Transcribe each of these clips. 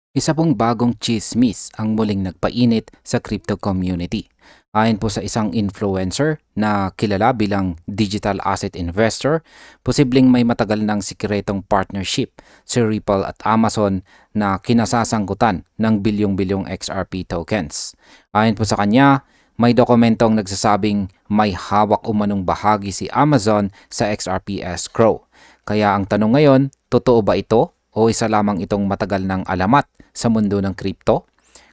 Isa pong bagong chismis ang muling nagpainit sa crypto community. Ayon po sa isang influencer na kilala bilang digital asset investor, posibleng may matagal ng sikretong partnership si Ripple at Amazon na kinasasangkutan ng bilyong-bilyong XRP tokens. Ayon po sa kanya, may dokumentong nagsasabing may hawak umanong bahagi si Amazon sa XRP escrow. Kaya ang tanong ngayon, totoo ba ito o isa lamang itong matagal ng alamat sa mundo ng crypto?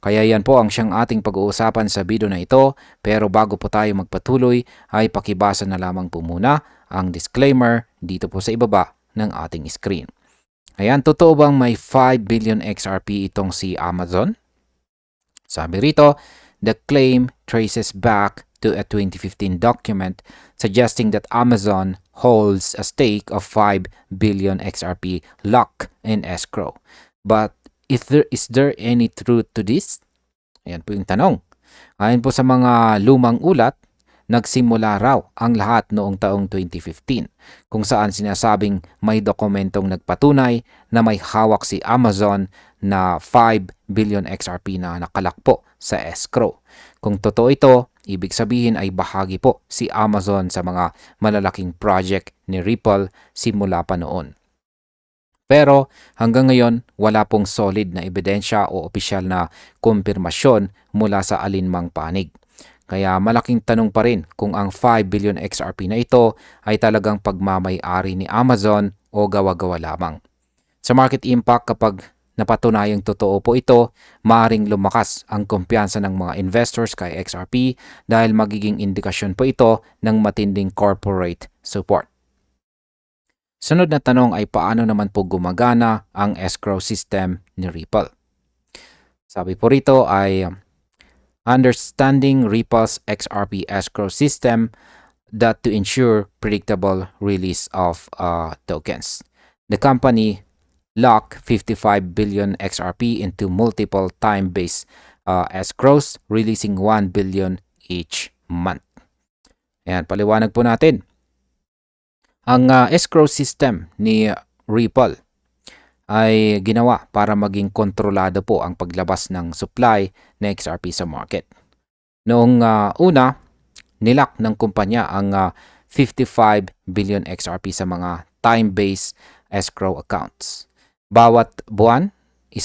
Kaya yan po ang siyang ating pag-uusapan sa video na ito, pero bago po tayo magpatuloy ay pakibasa na lamang po muna ang disclaimer dito po sa ibaba ng ating screen. Ayan, totoo bang may 5 billion XRP itong si Amazon? Sabi rito, the claim traces back to a 2015 document suggesting that Amazon holds a stake of 5 billion XRP locked in escrow. But is there any truth to this? Ayan po yung tanong. Ayon po sa mga lumang ulat, nagsimula raw ang lahat noong taong 2015 kung saan sinasabing may dokumentong nagpatunay na may hawak si Amazon na 5 billion XRP na nakalakpo sa escrow. Kung totoo ito, ibig sabihin ay bahagi po si Amazon sa mga malalaking project ni Ripple simula pa noon. Pero hanggang ngayon, wala pong solid na ebidensya o opisyal na kumpirmasyon mula sa alinmang panig. Kaya malaking tanong pa rin kung ang 5 billion XRP na ito ay talagang pagmamay-ari ni Amazon o gawa-gawa lamang. Sa market impact, kapag napatunayang totoo po ito, maaaring lumakas ang kumpiyansa ng mga investors kay XRP dahil magiging indikasyon po ito ng matinding corporate support. Sunod na tanong ay paano naman po gumagana ang escrow system ni Ripple? Sabi po rito ay understanding Ripple's XRP escrow system that to ensure predictable release of tokens. The company lock 55 billion XRP into multiple time-based escrows, releasing 1 billion each month. Ayan, paliwanag po natin. Ang escrow system ni Ripple ay ginawa para maging kontrolado po ang paglabas ng supply ng XRP sa market. Noong una, nilock ng kumpanya ang 55 billion XRP sa mga time-based escrow accounts. Bawat buwan, 1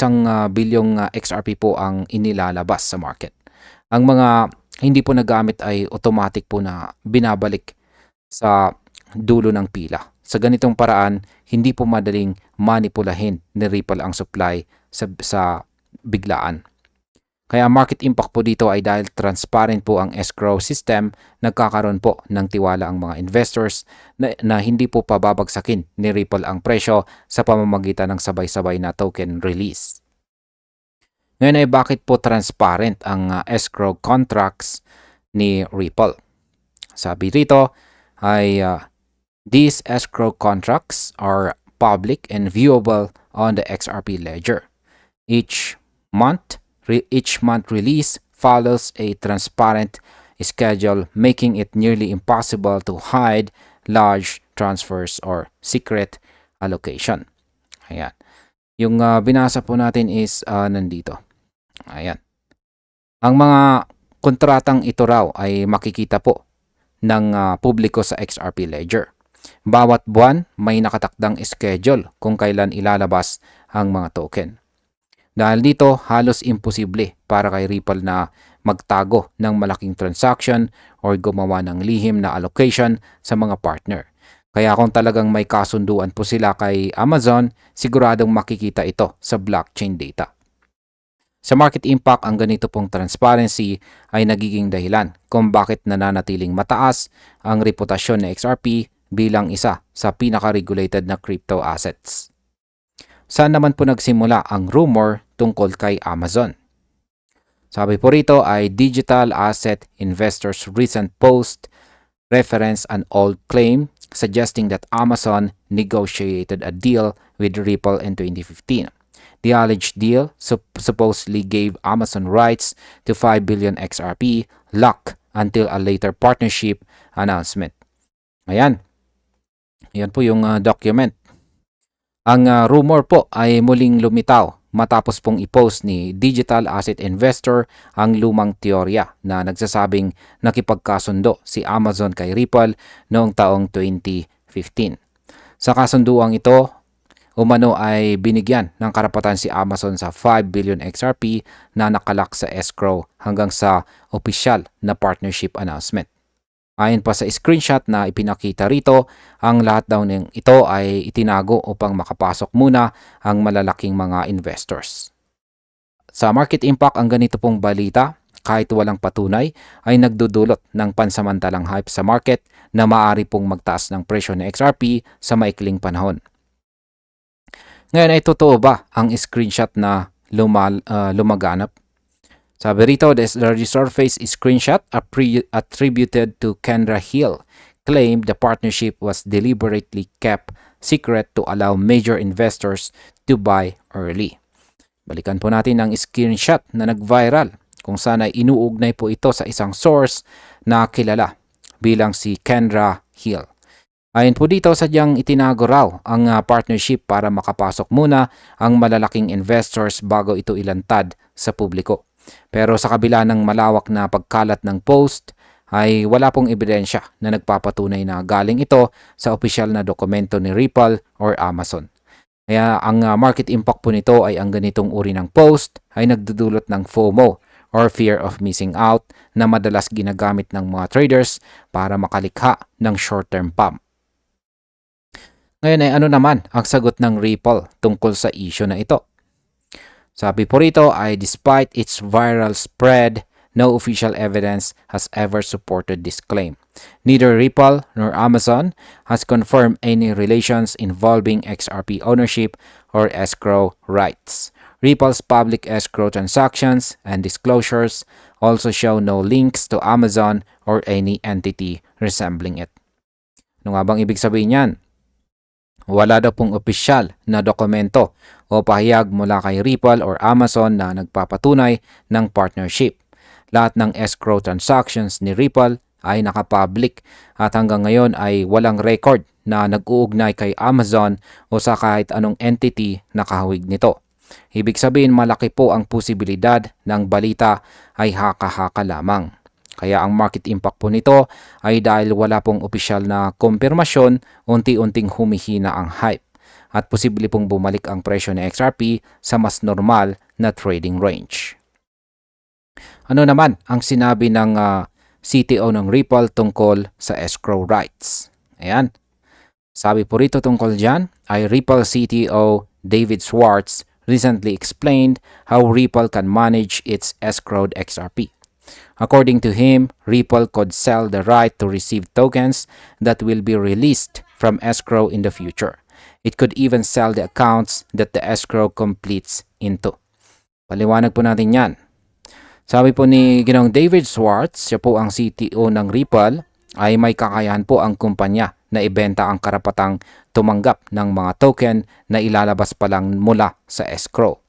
bilyong XRP po ang inilalabas sa market. Ang mga hindi po nagamit ay automatic po na binabalik sa dulo ng pila. Sa ganitong paraan, hindi po madaling manipulahin ni Ripple ang supply sa biglaan. Kaya market impact po dito ay dahil transparent po ang escrow system, nagkakaroon po ng tiwala ang mga investors na hindi po pababagsakin ni Ripple ang presyo sa pamamagitan ng sabay-sabay na token release. Ngayon ay bakit po transparent ang escrow contracts ni Ripple? Sabi rito ay these escrow contracts are public and viewable on the XRP ledger. Each month release follows a transparent schedule, making it nearly impossible to hide large transfers or secret allocation. Ayan. Yung binasa po natin is nandito. Ayan. Ang mga kontratang ito raw ay makikita po ng publiko sa XRP ledger. Bawat buwan may nakatakdang schedule kung kailan ilalabas ang mga token. Dahil dito, halos imposible para kay Ripple na magtago ng malaking transaction or gumawa ng lihim na allocation sa mga partner. Kaya kung talagang may kasunduan po sila kay Amazon, siguradong makikita ito sa blockchain data. Sa market impact, ang ganito pong transparency ay nagiging dahilan kung bakit nananatiling mataas ang reputasyon ng XRP bilang isa sa pinaka-regulated na crypto assets. Saan naman po nagsimula ang rumor tungkol kay Amazon? Sabi po rito ay Digital Asset Investors' recent post reference an old claim suggesting that Amazon negotiated a deal with Ripple in 2015. The alleged deal supposedly gave Amazon rights to 5 billion XRP locked until a later partnership announcement. Ayan. Ayan po yung document. Ang rumor po ay muling lumitaw matapos pong i-post ni digital asset investor ang lumang teorya na nagsasabing nakipagkasundo si Amazon kay Ripple noong taong 2015. Sa kasunduang ito, umano ay binigyan ng karapatan si Amazon sa 5 billion XRP na nakalak sa escrow hanggang sa opisyal na partnership announcement. Ayon pa sa screenshot na ipinakita rito, ang lahat daw ng ito ay itinago upang makapasok muna ang malalaking mga investors. Sa market impact, ang ganito pong balita, kahit walang patunay, ay nagdudulot ng pansamantalang hype sa market na maaari pong magtaas ng presyo ng XRP sa maikling panahon. Ngayon ay totoo ba ang screenshot na lumaganap? Sabi rito, the resurface screenshot attributed to Kendra Hill claimed the partnership was deliberately kept secret to allow major investors to buy early. Balikan po natin ang screenshot na nag-viral kung saan ay inuugnay po ito sa isang source na kilala bilang si Kendra Hill. Ayon po dito, sadyang itinago raw ang partnership para makapasok muna ang malalaking investors bago ito ilantad sa publiko. Pero sa kabila ng malawak na pagkalat ng post, ay wala pong ebidensya na nagpapatunay na galing ito sa opisyal na dokumento ni Ripple or Amazon. Kaya ang market impact po nito ay ang ganitong uri ng post ay nagdudulot ng FOMO or fear of missing out na madalas ginagamit ng mga traders para makalikha ng short-term pump. Ngayon ay ano naman ang sagot ng Ripple tungkol sa issue na ito? Sabi po rito ay despite its viral spread, no official evidence has ever supported this claim. Neither Ripple nor Amazon has confirmed any relations involving XRP ownership or escrow rights. Ripple's public escrow transactions and disclosures also show no links to Amazon or any entity resembling it. Ano nga bang ibig sabihin yan? Wala daw pong opisyal na dokumento o pahayag mula kay Ripple or Amazon na nagpapatunay ng partnership. Lahat ng escrow transactions ni Ripple ay nakapublic at hanggang ngayon ay walang record na nag-uugnay kay Amazon o sa kahit anong entity na kahawig nito. Ibig sabihin, malaki po ang posibilidad ng balita ay haka-haka lamang. Kaya ang market impact po nito ay dahil wala pong opisyal na kumpirmasyon, unti-unting humihina ang hype at posible pong bumalik ang presyo ng XRP sa mas normal na trading range. Ano naman ang sinabi ng CTO ng Ripple tungkol sa escrow rights? Ayan. Sabi po rito tungkol dyan ay Ripple CTO David Schwartz recently explained how Ripple can manage its escrowed XRP. According to him, Ripple could sell the right to receive tokens that will be released from escrow in the future. It could even sell the accounts that the escrow completes into. Paliwanag po natin yan. Sabi po ni Ginoong David Schwartz, siya po ang CTO ng Ripple, ay may kakayahan po ang kumpanya na ibenta ang karapatang tumanggap ng mga token na ilalabas pa lang mula sa escrow.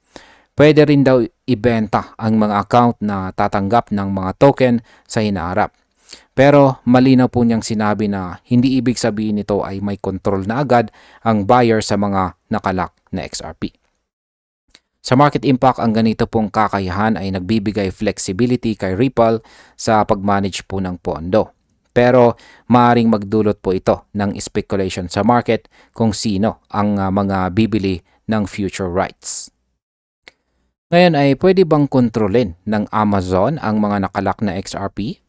Pwede rin daw ibenta ang mga account na tatanggap ng mga token sa hinaharap. Pero malinaw po niyang sinabi na hindi ibig sabihin nito ay may control na agad ang buyer sa mga nakalak na XRP. Sa market impact, ang ganito pong kakayahan ay nagbibigay flexibility kay Ripple sa pag-manage po ng pondo. Pero maaaring magdulot po ito ng speculation sa market kung sino ang mga bibili ng future rights. Ngayon ay pwede bang kontrolin ng Amazon ang mga nakalak na XRP?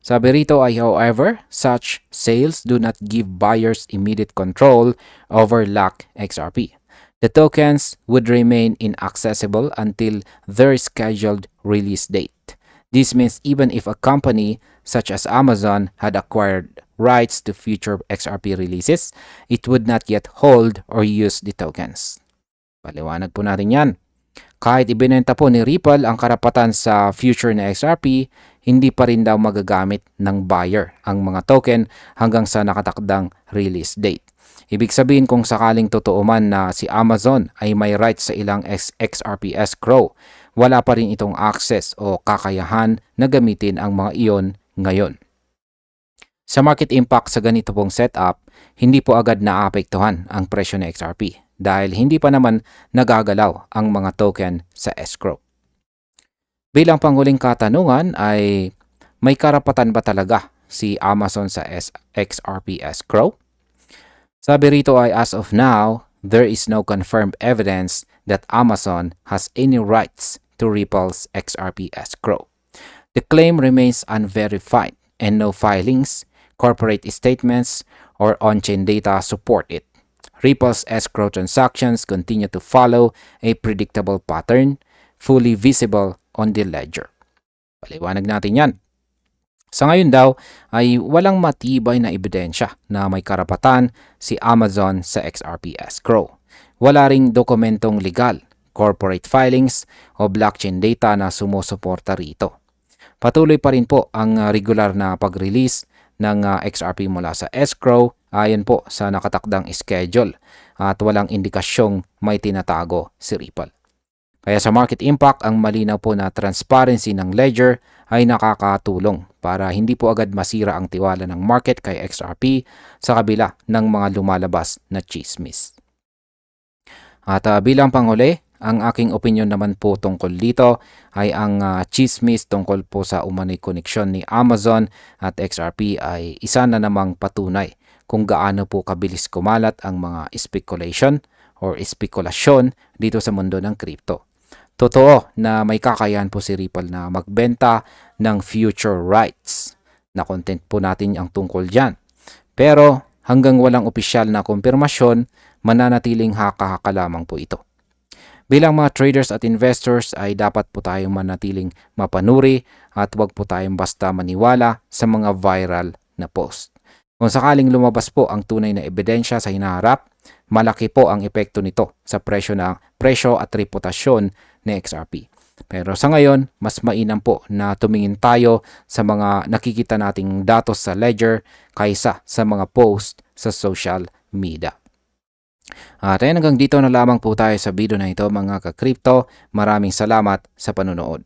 Sabi rito ay however, such sales do not give buyers immediate control over locked XRP. The tokens would remain inaccessible until their scheduled release date. This means even if a company such as Amazon had acquired rights to future XRP releases, it would not yet hold or use the tokens. Paliwanag po natin yan. Kahit ibinenta po ni Ripple ang karapatan sa future na XRP, hindi pa rin daw magagamit ng buyer ang mga token hanggang sa nakatakdang release date. Ibig sabihin kung sakaling totoo man na si Amazon ay may rights sa ilang XRP escrow, wala pa rin itong access o kakayahan na gamitin ang mga iyon ngayon. Sa market impact sa ganito pong setup, hindi po agad naapektuhan ang presyo ng XRP dahil hindi pa naman nagagalaw ang mga token sa escrow. Bilang panghuling katanungan ay may karapatan ba talaga si Amazon sa XRP escrow? Sabi rito ay as of now, there is no confirmed evidence that Amazon has any rights to Ripple's XRP escrow. The claim remains unverified and no filings, corporate statements, or on-chain data support it. Ripple's escrow transactions continue to follow a predictable pattern, fully visible on the ledger. Paliwanag natin yan. Sa ngayon daw ay walang matibay na ebidensya na may karapatan si Amazon sa XRP escrow. Wala ring dokumentong legal, corporate filings o blockchain data na sumusuporta rito. Patuloy pa rin po ang regular na pag-release ng XRP mula sa escrow ayon po sa nakatakdang schedule at walang indikasyong may tinatago si Ripple. Kaya sa market impact, ang malinaw po na transparency ng ledger ay nakakatulong para hindi po agad masira ang tiwala ng market kay XRP sa kabila ng mga lumalabas na chismis. At bilang panghuli, ang aking opinion naman po tungkol dito ay ang chismis tungkol po sa umano'y koneksyon ni Amazon at XRP ay isa na namang patunay kung gaano po kabilis kumalat ang mga speculation or spekulasyon dito sa mundo ng crypto. Totoo na may kakayahan po si Ripple na magbenta ng future rights. Na-content po natin ang tungkol dyan. Pero hanggang walang opisyal na kumpirmasyon, mananatiling haka-haka lamang po ito. Bilang mga traders at investors ay dapat po tayong manatiling mapanuri at huwag po tayong basta maniwala sa mga viral na post. Kung sakaling lumabas po ang tunay na ebidensya sa hinaharap, malaki po ang epekto nito sa presyo at reputasyon ni XRP. Pero sa ngayon, mas mainam po na tumingin tayo sa mga nakikita nating datos sa ledger kaysa sa mga post sa social media. At hanggang dito na lamang po tayo sa video na ito mga ka-crypto. Maraming salamat sa panonood.